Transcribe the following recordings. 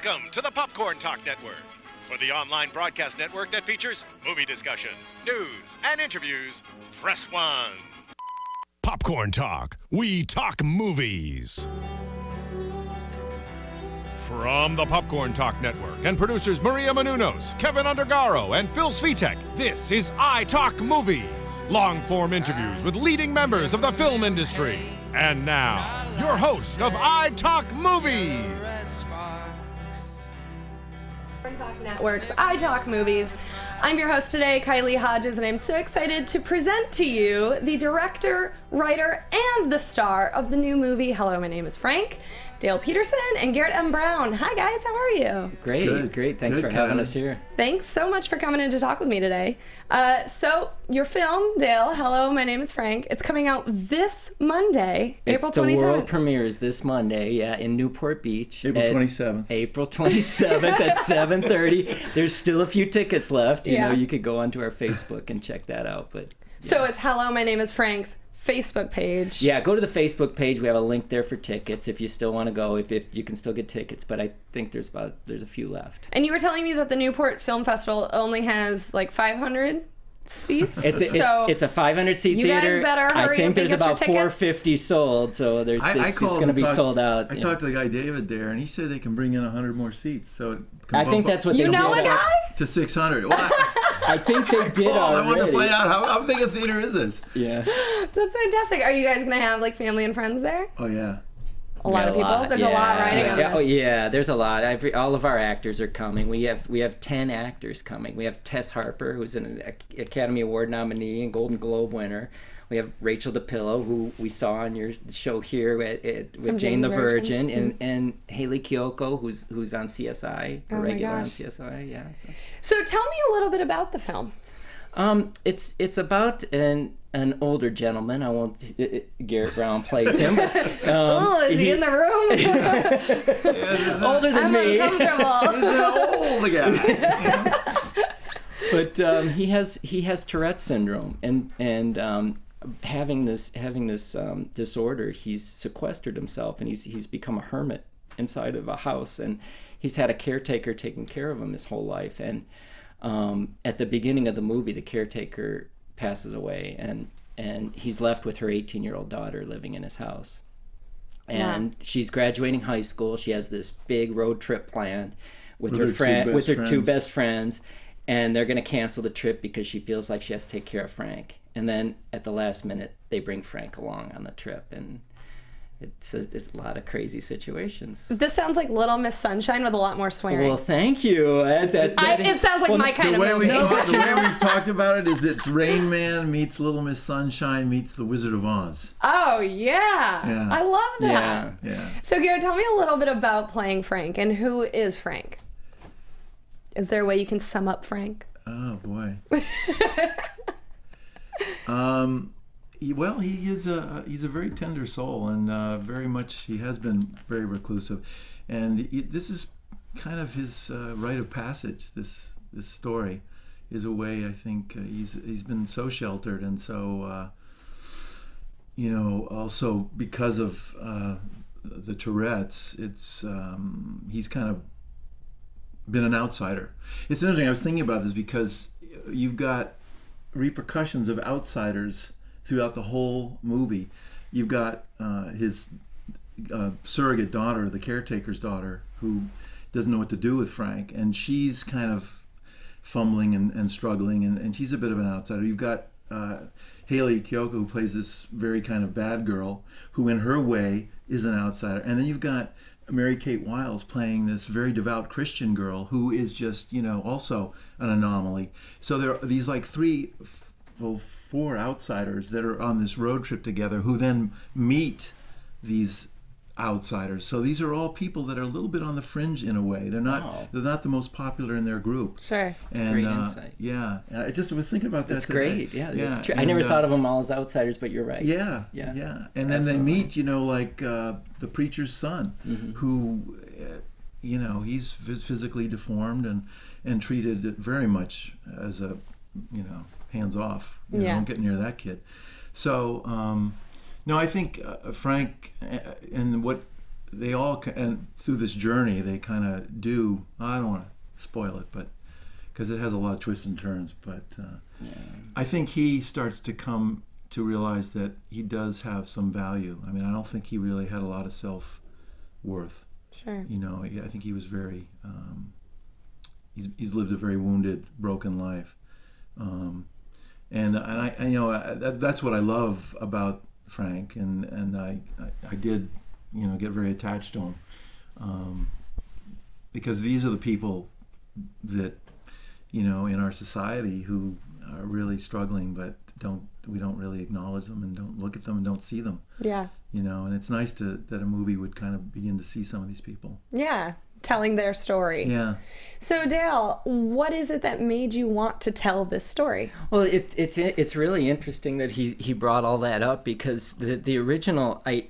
Welcome to the Popcorn Talk Network, for the online broadcast network that features movie discussion, news, and interviews. Press 1. Popcorn Talk. We talk movies. From the Popcorn Talk Network and producers Maria Menounos, Kevin Undergaro, and Phil Svitek, this is iTalk Movies. Long-form interviews with leading members of the film industry. And now, your host of iTalk Movies. Talk Network's iTalk Movies. I'm your host today, Kylie Hodges, and I'm so excited to present to you the director, writer, and the star of the new movie, Hello, My Name is Frank, Dale Peterson, and Garrett M Brown. Hi guys, how are you? Great. Thanks for having us here. Thanks so much for coming in to talk with me today. So, your film, Dale, Hello, My Name is Frank, it's coming out this Monday, April 27th. The world premieres this Monday, in Newport Beach. April 27th. April 27th at 7:30. There's still a few tickets left. You know, you could go onto our Facebook and check that out. But So it's Hello, My Name is Frank's Facebook page. Yeah, go to the Facebook page. We have a link there for tickets if you still want to go, if you can still get tickets, but I think there's a few left. And you were telling me that the Newport Film Festival only has like 500 seats. It's a 500-seat theater. You guys better hurry I think up there's and get about your tickets. 450 sold, so it's going to be sold out. I talked to the guy David there, and he said they can bring in 100 more seats. So I think that's what they did. You know a guy? To 600. Well, I think they did already. I wanted to find out how big a theater is this. Yeah. That's fantastic. Are you guys going to have like family and friends there? Oh, yeah. A lot of people? There's a lot riding on this. Oh, yeah, there's a lot. All of our actors are coming. We have 10 actors coming. We have Tess Harper, who's an Academy Award nominee and Golden Globe winner. We have Rachel DiPillo, who we saw on your show here with Jane the Virgin, and Hayley Kiyoko, who's on CSI, a regular on CSI. Yeah. So tell me a little bit about the film. It's about an older gentleman. I won't. Garrett Brown plays him. But, is he in the room? Older than me. I'm uncomfortable. He's an old guy. But he has Tourette Syndrome, and having this disorder, he's sequestered himself, and he's become a hermit inside of a house, and he's had a caretaker taking care of him his whole life. And at the beginning of the movie, the caretaker passes away, and he's left with her 18-year-old daughter living in his house. And she's graduating high school. She has this big road trip planned with her two best friends, and they're going to cancel the trip because she feels like she has to take care of Frank. And then at the last minute, they bring Frank along on the trip, and it's a lot of crazy situations. This sounds like Little Miss Sunshine with a lot more swearing. Well, thank you. It sounds like my kind of movie. The way we've talked about it is it's Rain Man meets Little Miss Sunshine meets The Wizard of Oz. Oh, yeah. I love that. Yeah. So, Garrett, tell me a little bit about playing Frank, and who is Frank? Is there a way you can sum up Frank? Oh, boy. Well, he's a very tender soul, and very much he has been very reclusive, and this is kind of his rite of passage. This story is a way, I think, he's been so sheltered, and so also because of the Tourette's, it's he's kind of been an outsider. It's interesting. I was thinking about this because you've got repercussions of outsiders throughout the whole movie. You've got his surrogate daughter, the caretaker's daughter, who doesn't know what to do with Frank, and she's kind of fumbling and struggling, and she's a bit of an outsider. You've got Hayley Kiyoko, who plays this very kind of bad girl, who in her way is an outsider. And then you've got Kate Wiles playing this very devout Christian girl who is just, also an anomaly. So there are these like four outsiders that are on this road trip together who then meet these outsiders. So these are all people that are a little bit on the fringe in a way. They're not the most popular in their group. Sure. That's great insight. Yeah. I just was thinking about that. That's today. great. Yeah, that's true. I never thought of them all as outsiders, but you're right. Yeah. And then they meet, like the preacher's son, who, he's physically deformed and treated very much as a, hands off. Don't get near that kid. So, no, I think Frank, and what they all, and through this journey, they kind of do. I don't want to spoil it, but because it has a lot of twists and turns. But I think he starts to come to realize that he does have some value. I mean, I don't think he really had a lot of self-worth. Sure. You know, I think he was very. He's lived a very wounded, broken life, and I you know that's what I love about Frank, and I did, you know, get very attached to him, because these are the people that, you know, in our society who are really struggling, but we don't really acknowledge them and don't look at them and don't see them. Yeah. You know, and it's nice that a movie would kind of begin to see some of these people. Yeah, telling their story. Yeah. So Dale, what is it that made you want to tell this story? Well, it's really interesting that he brought all that up, because the original, I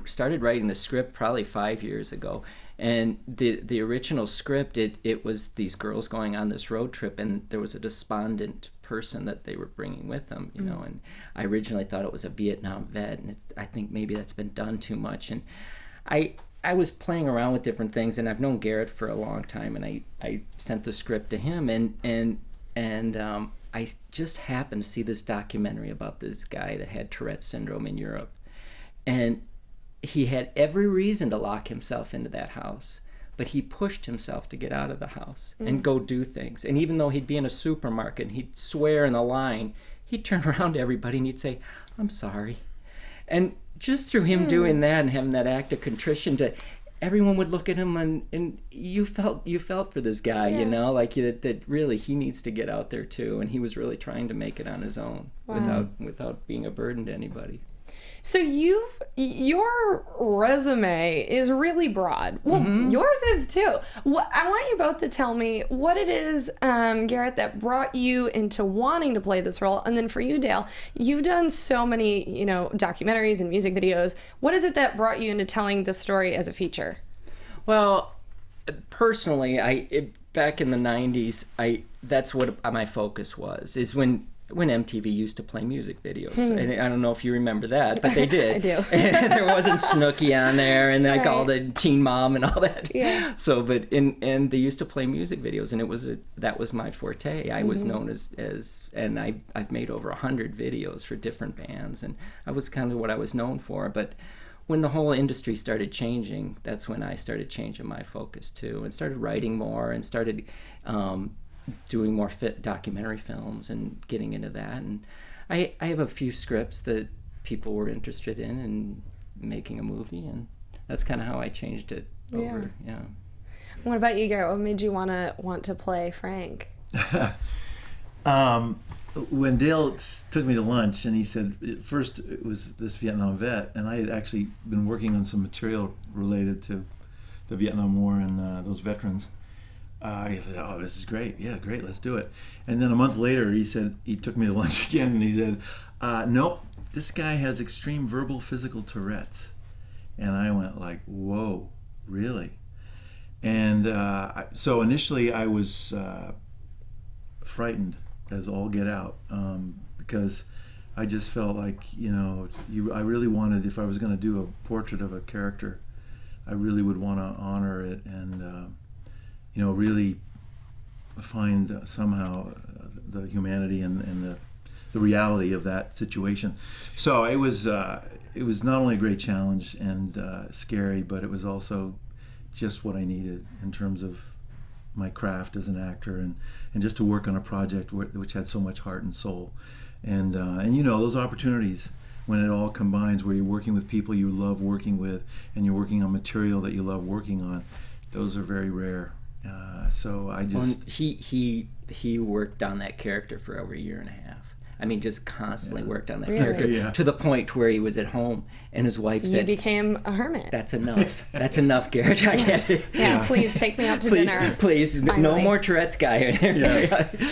started writing the script probably 5 years ago, and the original script, it was these girls going on this road trip, and there was a despondent person that they were bringing with them, you know, and I originally thought it was a Vietnam vet, and I think maybe that's been done too much, and I was playing around with different things, and I've known Garrett for a long time, and I sent the script to him, and I just happened to see this documentary about this guy that had Tourette Syndrome in Europe, and he had every reason to lock himself into that house, but he pushed himself to get out of the house and go do things. And even though he'd be in a supermarket and he'd swear in the line, he'd turn around to everybody and he'd say, "I'm sorry." And just through him doing that and having that act of contrition, everyone would look at him, and you felt for this guy, you know, like that really he needs to get out there too, and he was really trying to make it on his own without being a burden to anybody. So your resume is really broad. Well, yours is too. I want you both to tell me what it is, Garrett, that brought you into wanting to play this role. And then for you, Dale, you've done so many, you know, documentaries and music videos. What is it that brought you into telling this story as a feature? Well, personally, back in the 90s, that's what my focus was, is when MTV used to play music videos. And I don't know if you remember that, but they did. I do. And there wasn't Snooki on there, and like all the Teen Mom and all that. Yeah. So, but and they used to play music videos, and that was my forte. I was known as and I've made over 100 videos for different bands, and I was kind of what I was known for. But when the whole industry started changing, that's when I started changing my focus too, and started writing more, and started doing more documentary films and getting into that. And I have a few scripts that people were interested in and making a movie, and that's kind of how I changed it over. Yeah. What about you, Garrett? What made you want to play Frank? When Dale took me to lunch, and he said, at first it was this Vietnam vet, and I had actually been working on some material related to the Vietnam War and those veterans. I said, "Oh, this is great. Yeah, great. Let's do it." And then a month later, he took me to lunch again, and he said, "Nope, this guy has extreme verbal physical Tourette's." And I went like, "Whoa, really?" And so initially I was frightened as all get out, because I just felt like, you know, I really wanted, if I was going to do a portrait of a character, I really would want to honor it and you know, really find somehow the humanity and the reality of that situation. So it was not only a great challenge and scary, but it was also just what I needed in terms of my craft as an actor, and just to work on a project which had so much heart and soul. And you know, those opportunities, when it all combines, where you're working with people you love working with, and you're working on material that you love working on, those are very rare. So I just... He worked on that character for over a year and a half. I mean, just constantly worked on that character to the point where he was at home and his wife said, "You became a hermit." "That's enough. That's enough, Garrett. I can't." Please take me out to dinner. Please, Finally. no more Tourette's guy.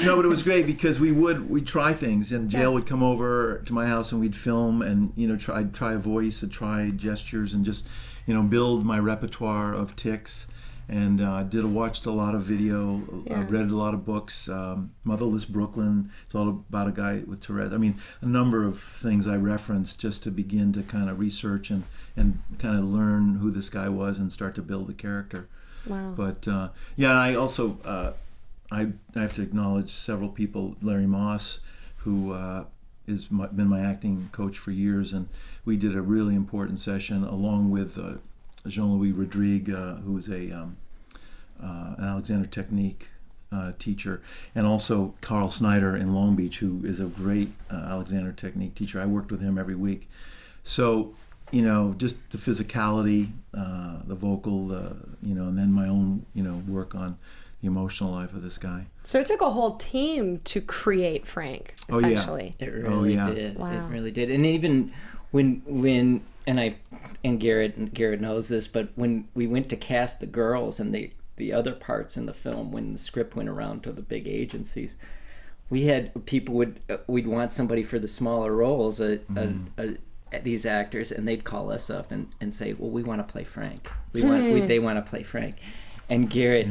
No, but it was great because we'd try things, and Dale would come over to my house and we'd film, and you know, try a voice and try gestures, and just, you know, build my repertoire of tics. and watched a lot of video, Yeah. read a lot of books. Motherless Brooklyn, it's all about a guy with Tourette. I mean, a number of things I referenced just to begin to kind of research and kind of learn who this guy was and start to build the character. Wow. But yeah, and I also I have to acknowledge several people. Larry Moss, who been my acting coach for years, and we did a really important session along with Jean-Louis Rodrigue, who was an Alexander Technique teacher, and also Carl Snyder in Long Beach, who is a great Alexander Technique teacher. I worked with him every week. So, just the physicality, the vocal, and then my own, work on the emotional life of this guy. So it took a whole team to create Frank, essentially. It really did. Wow. It really did. And even when and Garrett knows this, but when we went to cast the girls and the other parts in the film, when the script went around to the big agencies, we had people we'd want somebody for the smaller roles, these actors, and they'd call us up and say, well, we want to play Frank. They want to play Frank. And Garrett,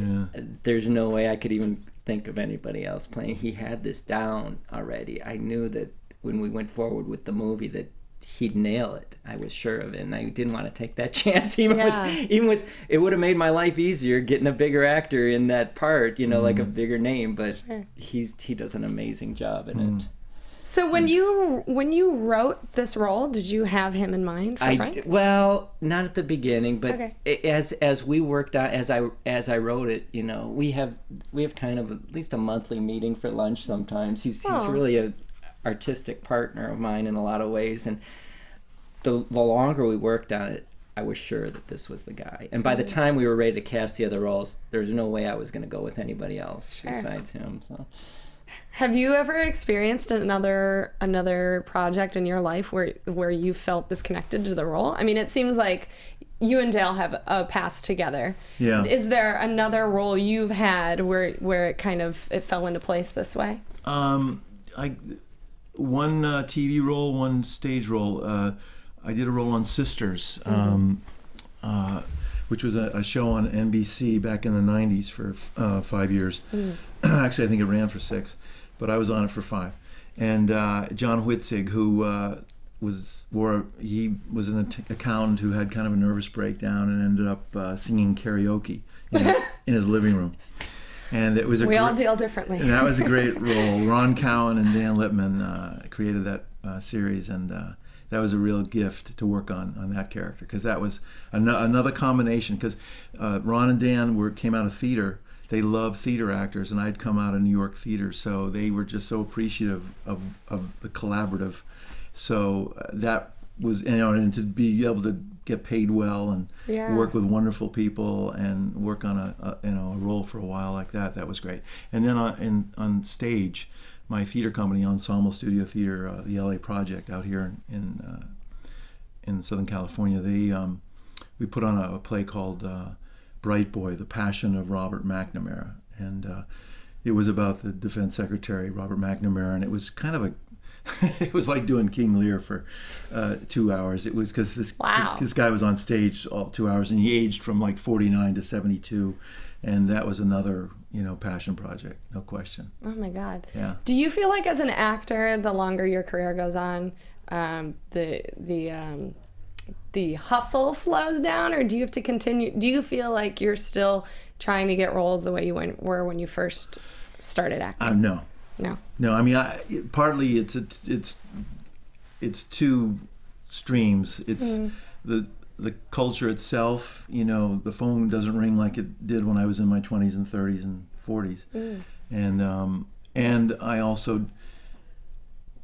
there's no way I could even think of anybody else playing. He had this down already. I knew that when we went forward with the movie that he'd nail it. I was sure of it, and I didn't want to take that chance. Even with it would have made my life easier getting a bigger actor in that part, like a bigger name. But he does an amazing job in it. So when you wrote this role, did you have him in mind for Frank? Well, not at the beginning, but Okay. as we worked on, as I wrote it, we have kind of at least a monthly meeting for lunch sometimes. He's really a artistic partner of mine in a lot of ways, and the longer we worked on it, I was sure that this was the guy. And by the time we were ready to cast the other roles, there's no way I was going to go with anybody else besides him. So. Have you ever experienced another project in your life where you felt disconnected to the role? I mean, it seems like you and Dale have a past together. Yeah. Is there another role you've had where it fell into place this way? One TV role, one stage role. I did a role on Sisters, which was a show on NBC back in the 90s for 5 years. Actually, I think it ran for 6, but I was on it for 5. And John Witzig, who was an accountant who had kind of a nervous breakdown and ended up singing karaoke in his living room. And it was we all deal differently. And that was a great role. Ron Cowan and Dan Lippman created that series, and that was a real gift to work on that character, because that was another combination. Because Ron and Dan came out of theater. They loved theater actors, and I'd come out of New York theater, so they were just so appreciative of the collaborative. So that was, and to be able to get paid well and work with wonderful people and work on a role for a while like that was great. And then on stage, my theater company, Ensemble Studio Theater, the LA Project out here in Southern California, we put on a play called Bright Boy, The Passion of Robert McNamara, and it was about the Defense Secretary Robert McNamara, and it was kind of it was like doing King Lear for 2 hours. It was because this guy was on stage all 2 hours, and he aged from like 49 to 72, and that was another passion project, no question. Oh my God. Yeah. Do you feel like as an actor, the longer your career goes on, the hustle slows down, or do you have to continue? Do you feel like you're still trying to get roles the way you were when you first started acting? No. No, I mean, partly it's two streams. It's the culture itself. The phone doesn't ring like it did when I was in my 20s and 30s and 40s, and I also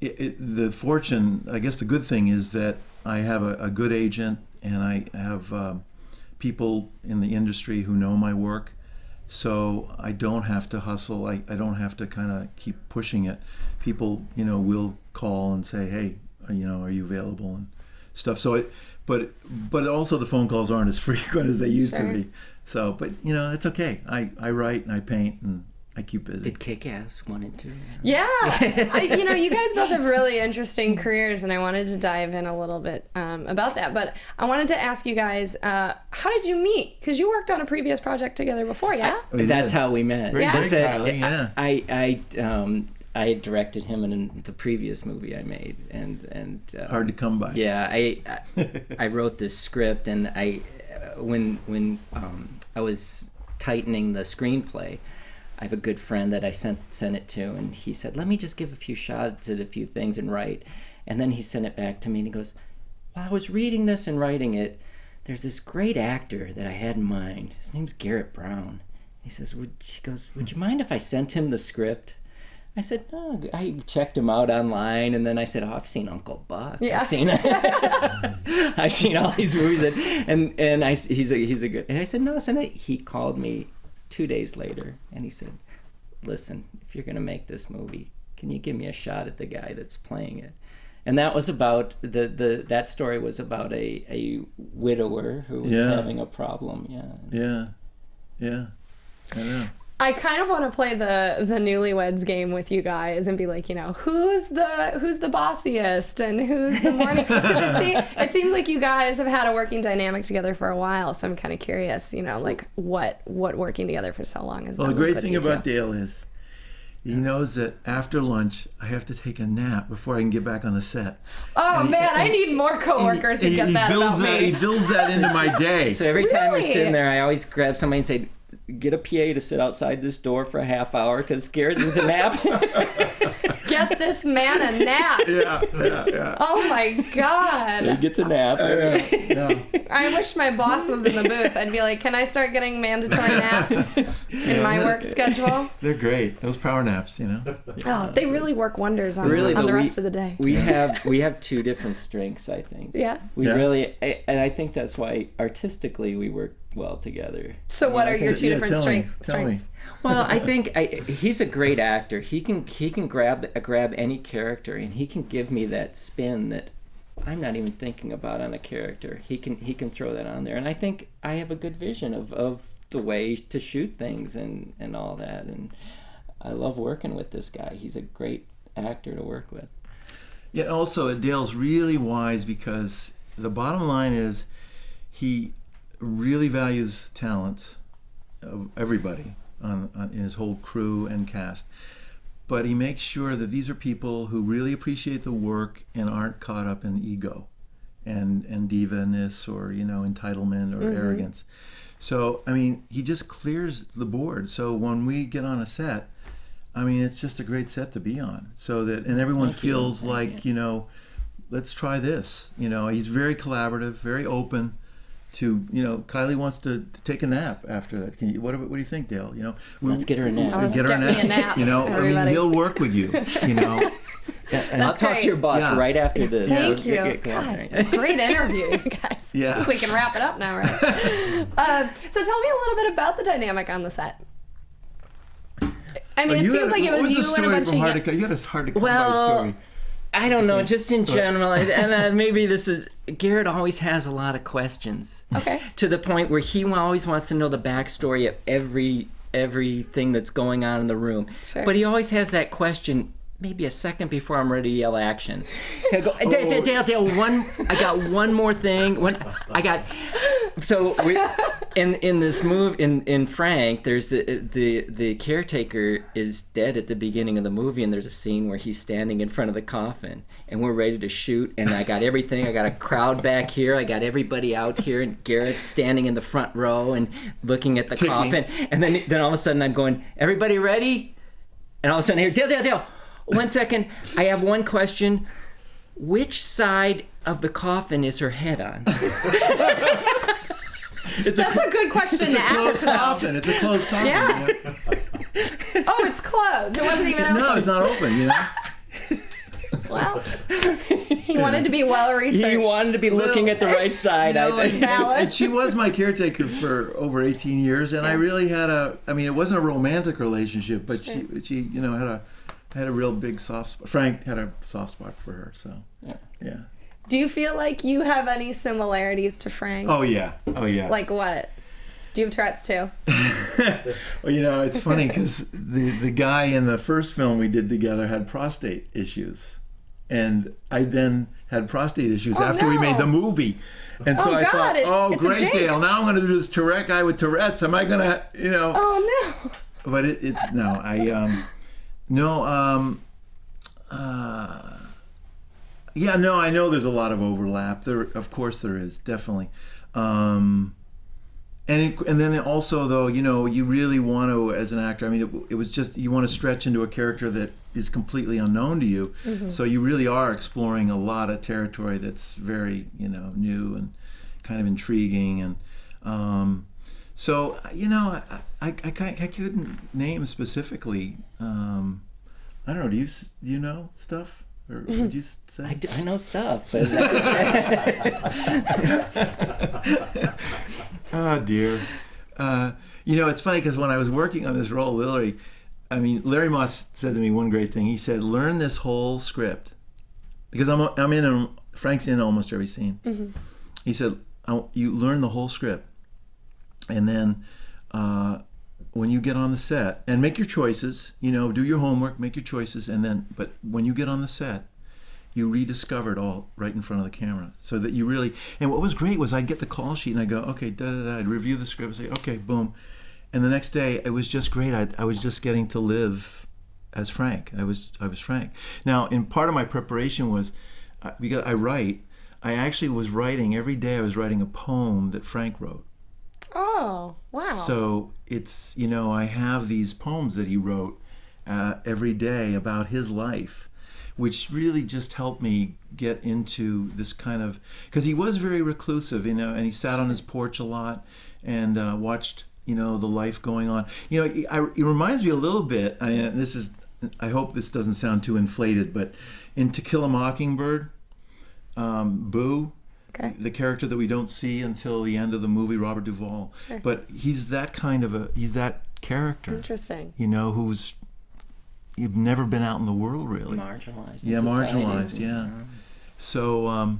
the fortune. I guess the good thing is that I have a good agent, and I have people in the industry who know my work. So I don't have to hustle. I don't have to kind of keep pushing it. People, will call and say, "Hey, are you available?" and stuff. So but also the phone calls aren't as frequent as they used to be. So, but it's okay. I write and I paint, and I keep busy. Did Kick-Ass 1 and 2? Yeah. You guys both have really interesting careers, and I wanted to dive in a little bit about that. But I wanted to ask you guys, how did you meet? Because you worked on a previous project together before, yeah? That's how we met. Very Yeah. good, Kylie, yeah. I directed him in the previous movie I made, and Hard to come by. yeah, I wrote this script, and when I was tightening the screenplay, I have a good friend that I sent it to, and he said, let me just give a few shots at a few things and write. And then he sent it back to me, and he goes, while I was reading this and writing it, there's this great actor that I had in mind. His name's Garrett Brown. He says, would you mind if I sent him the script? I said, no. I checked him out online, and then I said, I've seen Uncle Buck. Yeah. I've seen all these movies, and he's a good. And I said, no, send it. He called me 2 days later, and he said, listen, if you're gonna make this movie, can you give me a shot at the guy that's playing it? And that was about that story was about a widower who was having a problem. Yeah. I know. I kind of want to play the newlyweds game with you guys and be like, who's the bossiest and who's the more... Because it seems like you guys have had a working dynamic together for a while, so I'm kind of curious, like what working together for so long has been. Well, the like great with thing you about two. Dale is he knows that after lunch I have to take a nap before I can get back on the set. Oh man, I need more coworkers who get that about me. He builds that into my day. So every time we're Really? sitting there, I always grab somebody and say, get a PA to sit outside this door for a half hour because Garrett needs a nap. Get this man a nap. Yeah. Oh my God. So he gets a nap. I wish my boss was in the booth. I'd be like, can I start getting mandatory naps in my work schedule? They're great. Those power naps, Oh, they really work wonders on the rest of the day. We have two different strengths, I think. Yeah. We really, and I think that's why artistically we work well together. So what are your two different tell me. strengths? Well, I think he's a great actor. He can grab any character, and he can give me that spin that I'm not even thinking about on a character. He can throw that on there, and I think I have a good vision of the way to shoot things and all that. And I love working with this guy. He's a great actor to work with. Yeah. Also, Dale's really wise because the bottom line is he really values talents of everybody in his whole crew and cast, but he makes sure that these are people who really appreciate the work and aren't caught up in ego and diva-ness or entitlement or arrogance. So he just clears the board. So when we get on a set, it's just a great set to be on. So that everyone feels like let's try this. He's very collaborative, very open. Kylie wants to take a nap after that. What do you think, Dale? Let's get her a nap. Let's get me a nap. Everybody. He'll work with you. And I'll talk great. to your boss right after this. Thank you. God, great interview, you guys. Yeah. I think we can wrap it up now, right? So tell me a little bit about the dynamic on the set. It seems like it was you and a bunch of you had a hard to come by story. I don't know, just in general, and maybe this is, Garrett always has a lot of questions. Okay. To the point where he always wants to know the backstory of everything that's going on in the room. Sure. But he always has that question maybe a second before I'm ready to yell action. He'll go, Dale, I got one more thing. In this movie, in Frank, there's the caretaker is dead at the beginning of the movie, and there's a scene where he's standing in front of the coffin, and we're ready to shoot, and I got everything. I got a crowd back here. I got everybody out here, and Garrett's standing in the front row and looking at the coffin, and then all of a sudden I'm going, everybody ready? And all of a sudden I hear, Dale, 1 second. I have one question. Which side of the coffin is her head on? That's a good question to ask. It's a closed coffin. Yeah. Oh, it's closed. It wasn't even open. No, it's not open. Well, he wanted to be well researched. He wanted to be looking at the right side. I think. And she was my caretaker for over 18 years, and I really had it wasn't a romantic relationship, but she had a real big soft spot. Frank had a soft spot for her, so yeah. Do you feel like you have any similarities to Frank? Oh yeah. Like what? Do you have Tourette's too? Well, it's funny because the guy in the first film we did together had prostate issues. And I then had prostate issues after we made the movie. And so I thought, it's a great, jinx. Dale. Now I'm going to do this Tourette guy with Tourette's. Am I going to, Oh, no. But it's, no, I know there's a lot of overlap. Of course there is, definitely. And then also, though, you really want to, as an actor, I mean, it was just, you want to stretch into a character that is completely unknown to you. Mm-hmm. So you really are exploring a lot of territory that's very, new and kind of intriguing. And so, I couldn't name specifically. I don't know, do you know stuff? Or would you say? I know stuff, but oh dear. It's funny because when I was working on this role, Larry Moss said to me one great thing. He said, "Learn this whole script," because Frank's in almost every scene. Mm-hmm. He said, "You learn the whole script, and then when you get on the set, and make your choices, do your homework, make your choices, but when you get on the set, you rediscover it all right in front of the camera, so that you really." And what was great was I'd get the call sheet and I'd go, okay, I'd review the script and say, okay, boom. And the next day, it was just great. I was just getting to live as Frank. I was Frank. Now, in part of my preparation was, because I actually was writing, every day I was writing a poem that Frank wrote. Oh, wow. So it's, I have these poems that he wrote every day about his life, which really just helped me get into this kind of, because he was very reclusive, and he sat on his porch a lot and watched, the life going on. It reminds me a little bit, I hope this doesn't sound too inflated, but in To Kill a Mockingbird, Boo, okay, the character that we don't see until the end of the movie, Robert Duvall. Sure. But he's that character. Interesting. Who's you've never been out in the world really. Marginalized. Yeah, marginalized. Yeah. So,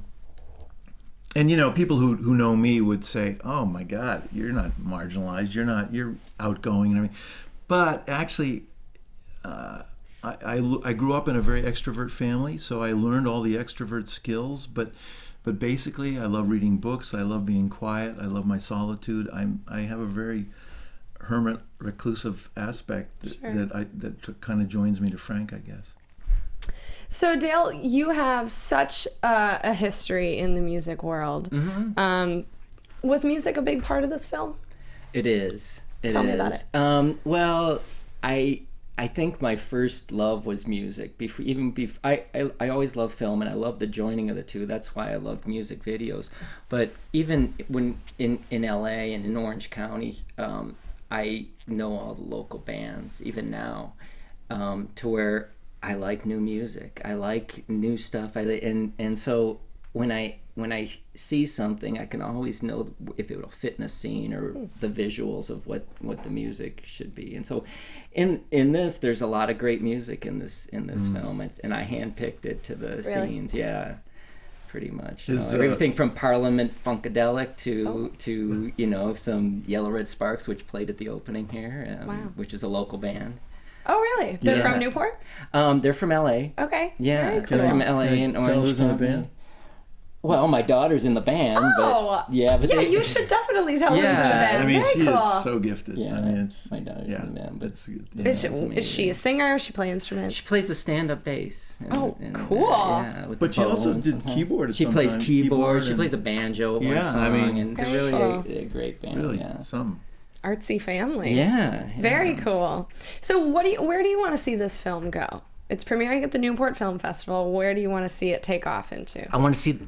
and people who know me would say, "Oh my God, you're not marginalized. You're outgoing and everything." But actually, I grew up in a very extrovert family, so I learned all the extrovert skills. But basically, I love reading books. I love being quiet. I love my solitude. I have a very hermit, reclusive aspect that kind of joins me to Frank, I guess. So Dale, you have such a history in the music world. Mm-hmm. Was music a big part of this film? It is. Tell me about it. Well, I think my first love was music. I always loved film, and I loved the joining of the two. That's why I loved music videos. But even when in LA and in Orange County, I know all the local bands, even now, to where I like new music. I like new stuff. And so when I see something, I can always know if it will fit in a scene or the visuals of what the music should be. And so in this, there's a lot of great music in this film, and I handpicked it to the scenes. Yeah, pretty much. Everything from Parliament Funkadelic to some Yellow Red Sparks, which played at the opening here, which is a local band. Oh, really? They're from Newport? They're from LA. Okay. Yeah, very cool. They're from LA and Orange who's in the band? Well, my daughter's in the band. Oh, but you should definitely tell who's in the band. I mean, very she cool. is so gifted. Yeah, I mean, my daughter's in the band. But Is she a singer? Or she play instruments? She plays a stand-up bass. Cool. With but she also did sometimes. keyboard. She plays keyboard. She plays a banjo. One song, and they're really cool. a great band. Really, yeah. some. Artsy family. Yeah. Very cool. So where do you want to see this film go? It's premiering at the Newport Film Festival. Where do you want to see it take off into? I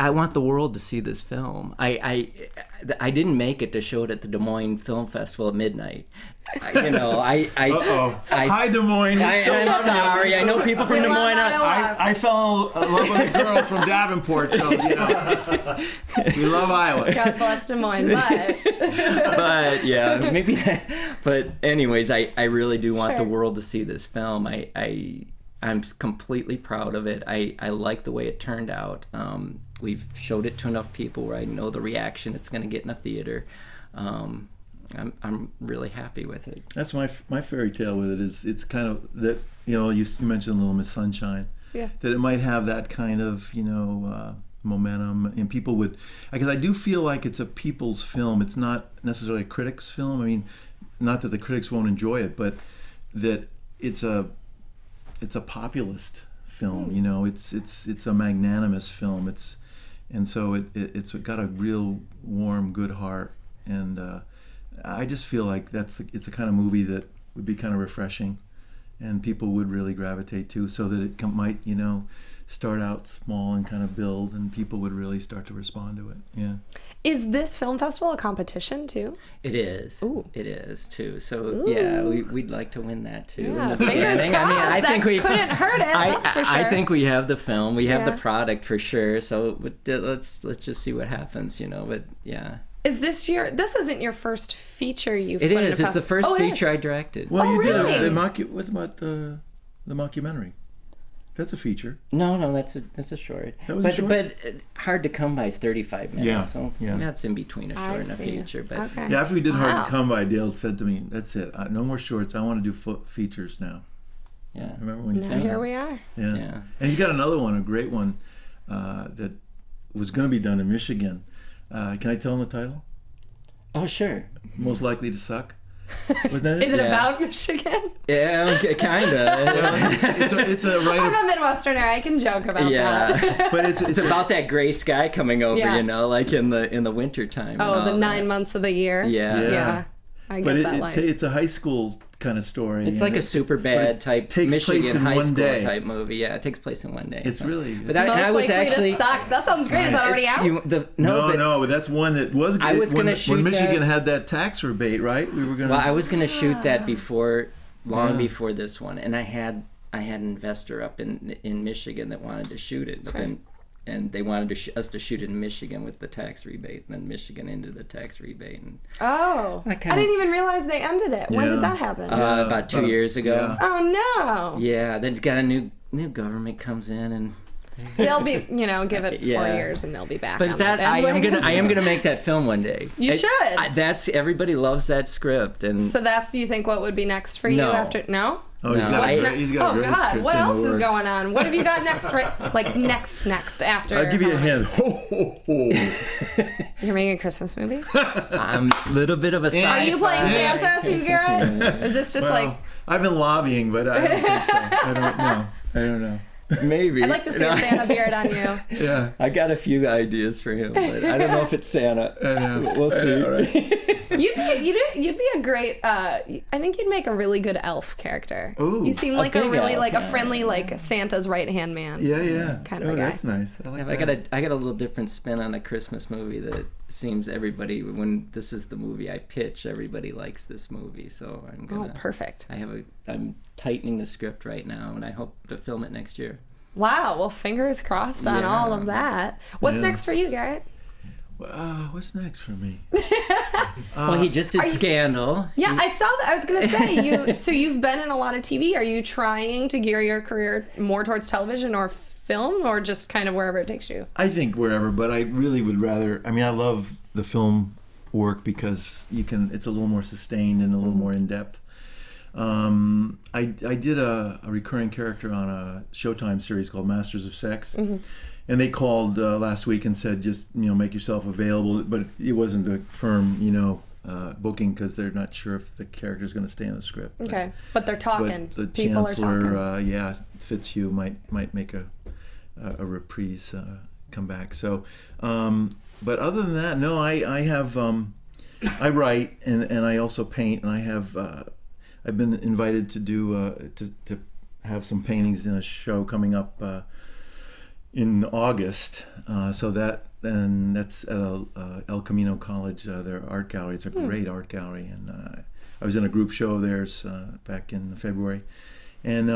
want the world to see this film. I didn't make it to show it at the Des Moines Film Festival at midnight. Hi, Des Moines. I'm sorry. I know people from Des Moines. I fell in love with a girl from Davenport, so we love Iowa. God bless Des Moines, but yeah, maybe that. But anyways, I really do want the world to see this film. I'm completely proud of it. I like the way it turned out. We've showed it to enough people where I know the reaction it's going to get in a theater. I'm really happy with it. That's my fairy tale with it is it's kind of that, you mentioned Little Miss Sunshine. Yeah. That it might have that kind of, momentum, and people would, because I do feel like it's a people's film. It's not necessarily a critic's film. I mean, not that the critics won't enjoy it, but that it's a populist film. It's a magnanimous film. And so it's got a real warm, good heart, and I just feel like it's the kind of movie that would be kind of refreshing, and people would really gravitate to, so that it might start out small and kind of build, and people would really start to respond to it. Yeah. Is this film festival a competition too? It is. Ooh. It is too. So yeah, we'd like to win that too. Yeah, fingers crossed. I think we couldn't hurt it. That's for sure. I think we have the film. We have the product for sure. So let's just see what happens. But yeah. Is this isn't your first feature you've put in a It's the first feature I directed. Well, you really? did what about the mockumentary? That's a feature. No, that's a short. That was a short? But Hard to Come By is 35 minutes. Yeah, So that's in between a short and a feature. But okay. Yeah, after we did Hard to Come By, Dale said to me, "That's it. No more shorts. I want to do features now." Yeah. Remember when he said Here that? we are. Yeah. And he's got another one, a great one, that was going to be done in Michigan. Can I tell him the title? Oh, sure. Most Likely to Suck. Was that it? Is it about Michigan? Yeah, kind of. It's a rite I'm of, a Midwesterner. I can joke about that. but it's about that gray sky coming over, like in the winter time. Oh, the 9 months of the year. Yeah. I get that line. It's a high school kind of story. It's like a super bad type Michigan high school day. type movie. Yeah, it takes place in one day. It's really. But I was actually to suck. That sounds great. Is that already out? No, but that's one that was. I was going to shoot when Michigan had that tax rebate, right? We were going. Well, I was going to shoot that long before this one, and I had an investor up in Michigan that wanted to shoot it, but then. And they wanted us to shoot it in Michigan with the tax rebate, and then Michigan ended the tax rebate. And I didn't even realize they ended it. When did that happen? About 2 years ago. Yeah. Oh no! Yeah, then got a new government comes in, and they'll be, give it 4 years, and they'll be back. But on that I am gonna make that film one day. You should. Everybody loves that script, and so do you think what would be next for you after? No. Oh, he's got a great script what in else the is works. going on? What have you got next? Right, like next after. I'll give you a hint. Ho, ho, ho. You're making a Christmas movie. I'm a little bit of a sci-fi. Are you playing Santa too, Garrett? Is this just I've been lobbying, but I don't think so. I don't know. Maybe. I'd like to see a Santa beard on you. Yeah. I got a few ideas for him, but I don't know if it's Santa. We'll see. Right. You'd be a great. I think you'd make a really good elf character. Ooh, you seem like a really elf, a friendly Santa's right hand man. Yeah. Kind of a guy. That's nice. I like that. I got a little different spin on a Christmas movie that seems everybody, when this is the movie I pitch, everybody likes this movie. So I'm gonna. Oh, perfect. I'm tightening the script right now, and I hope to film it next year. Wow. Well, fingers crossed on all of that. What's next for you, Garrett? What's next for me? Well, he just did Scandal. Yeah, I saw that. I was going to say, so you've been in a lot of TV. Are you trying to gear your career more towards television or film, or just kind of wherever it takes you? I think wherever, but I really would rather, I love the film work because it's a little more sustained and a little more in-depth. I did a recurring character on a Showtime series called Masters of Sex, and they called last week and said, just make yourself available, but it wasn't a firm booking because they're not sure if the character's going to stay in the script. Okay, but they're talking. But the People Chancellor, are talking. Fitzhugh might make a reprise come back. So, but other than that, no, I have I write and I also paint, and I have. I've been invited to do to have some paintings in a show coming up in August. So that's at El Camino College, their art gallery. It's a great art gallery, and I was in a group show of theirs back in February, and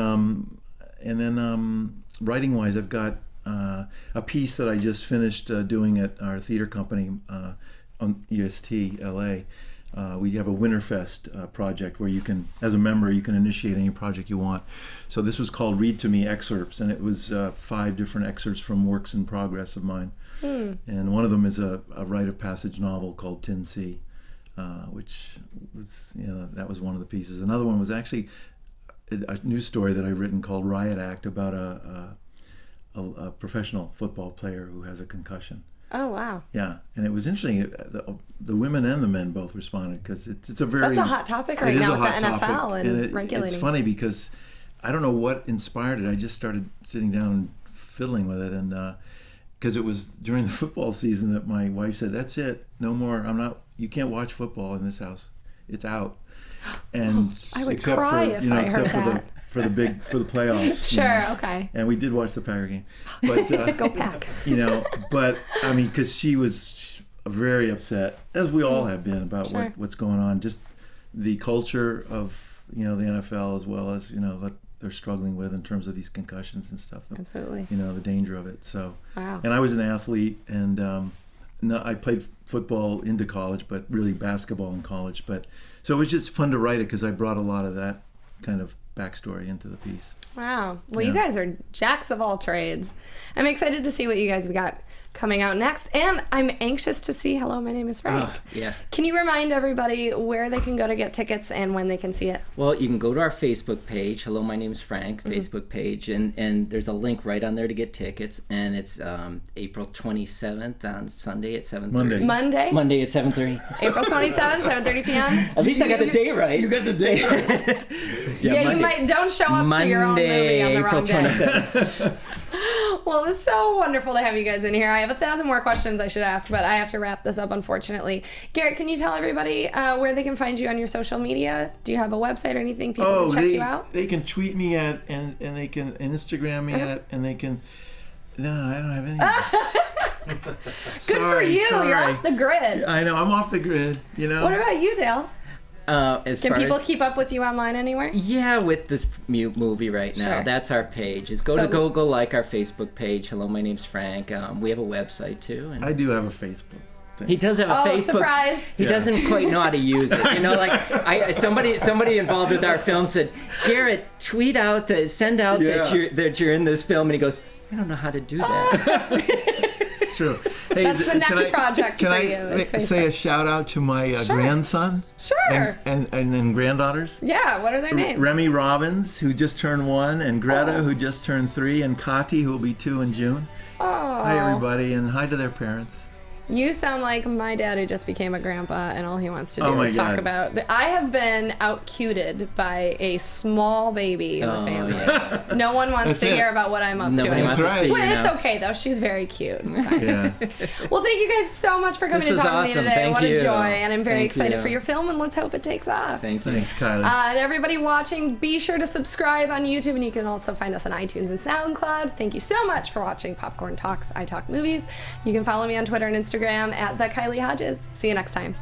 then writing wise, I've got a piece that I just finished doing at our theater company on EST LA. We have a Winterfest project where you can, as a member, you can initiate any project you want. So this was called Read to Me Excerpts, and it was 5 different excerpts from works in progress of mine. And one of them is a rite of passage novel called Tin Sea. which was, that was one of the pieces. Another one was actually a news story that I've written called Riot Act about a professional football player who has a concussion. Oh, wow. Yeah, and it was interesting. The women and the men both responded because it's a very... That's a hot topic right now with the NFL and regulating. It's funny because I don't know what inspired it. I just started sitting down and fiddling with it, and because it was during the football season that my wife said, "That's it, no more. You can't watch football in this house. It's out." And I would cry if I heard that. For the playoffs. Sure, okay. And we did watch the Packer game, but go Pack. But I mean, because she was very upset, as we all have been, about what's going on, just the culture of the NFL, as well as what they're struggling with in terms of these concussions and stuff. Absolutely. The danger of it. So. Wow. And I was an athlete, and I played football into college, but really basketball in college. But so it was just fun to write it because I brought a lot of that kind of backstory into the piece. Wow. Well, you guys are jacks of all trades. I'm excited to see what you guys have got coming out next, and I'm anxious to see Hello, My Name is Frank. Yeah. Can you remind everybody where they can go to get tickets and when they can see it? Well, you can go to our Facebook page, Hello, My Name's Frank, Facebook page, and there's a link right on there to get tickets, and it's April 27th on Sunday at 7:30. Monday at 7:30. April 27th, 7:30 p.m. At least I got the date right. You got the date right. Yeah, you might don't show up to your own movie on the wrong day. April 27th. Well, it was so wonderful to have you guys in here. I have 1,000 more questions I should ask, but I have to wrap this up, unfortunately. Garrett, can you tell everybody where they can find you on your social media? Do you have a website or anything people can check you out? They can tweet me at, and they can Instagram me at, and they can... No, I don't have any. Good for you. Sorry. You're off the grid. I know. I'm off the grid, What about you, Dale? Can people keep up with you online anywhere? Yeah, with this movie right now. Sure. That's our page. Is go like our Facebook page. Hello, my name's Frank. We have a website too. And I do have a Facebook thing. He does have a Facebook. Surprise! He doesn't quite know how to use it. Somebody involved with our film said, Garrett, tweet out, send out that you're in this film, and he goes, I don't know how to do that. It's true. Hey, that's the next project for you. Can I say a shout out to my grandson? Sure. And then granddaughters? Yeah, what are their names? Remy Robbins, who just turned 1, and Greta, who just turned 3, and Kati, who will be 2 in June. Oh. Hi, everybody, and hi to their parents. You sound like my dad who just became a grandpa, and all he wants to do is talk about... I have been out-cuted by a small baby in the family. Yeah. No one wants to hear about what I'm up to. Nobody wants to see you It's now. okay, though. She's very cute. It's fine. Yeah. Well, thank you guys so much for coming to talk to me today. Thank what you. a joy, and I'm very excited you. for your film, and let's hope it takes off. Thank you. Thanks, Kylie. And everybody watching, be sure to subscribe on YouTube, and you can also find us on iTunes and SoundCloud. Thank you so much for watching Popcorn Talks, iTalk Movies. You can follow me on Twitter and Instagram at the Kylie Hodges. See you next time.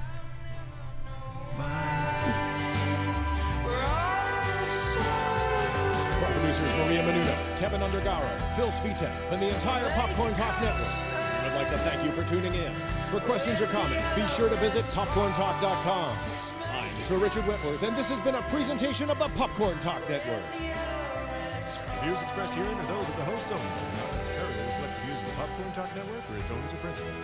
For producers Maria Menounos, Kevin Undergaro, Phil Svitek, and the entire Popcorn Talk Network, we would like to thank you for tuning in. For questions or comments, be sure to visit popcorntalk.com. I'm Sir Richard Wentworth, and this has been a presentation of the Popcorn Talk Network. The views expressed herein are those of the hosts only, and not necessarily reflect the views of the Popcorn Talk Network or its owners or principals.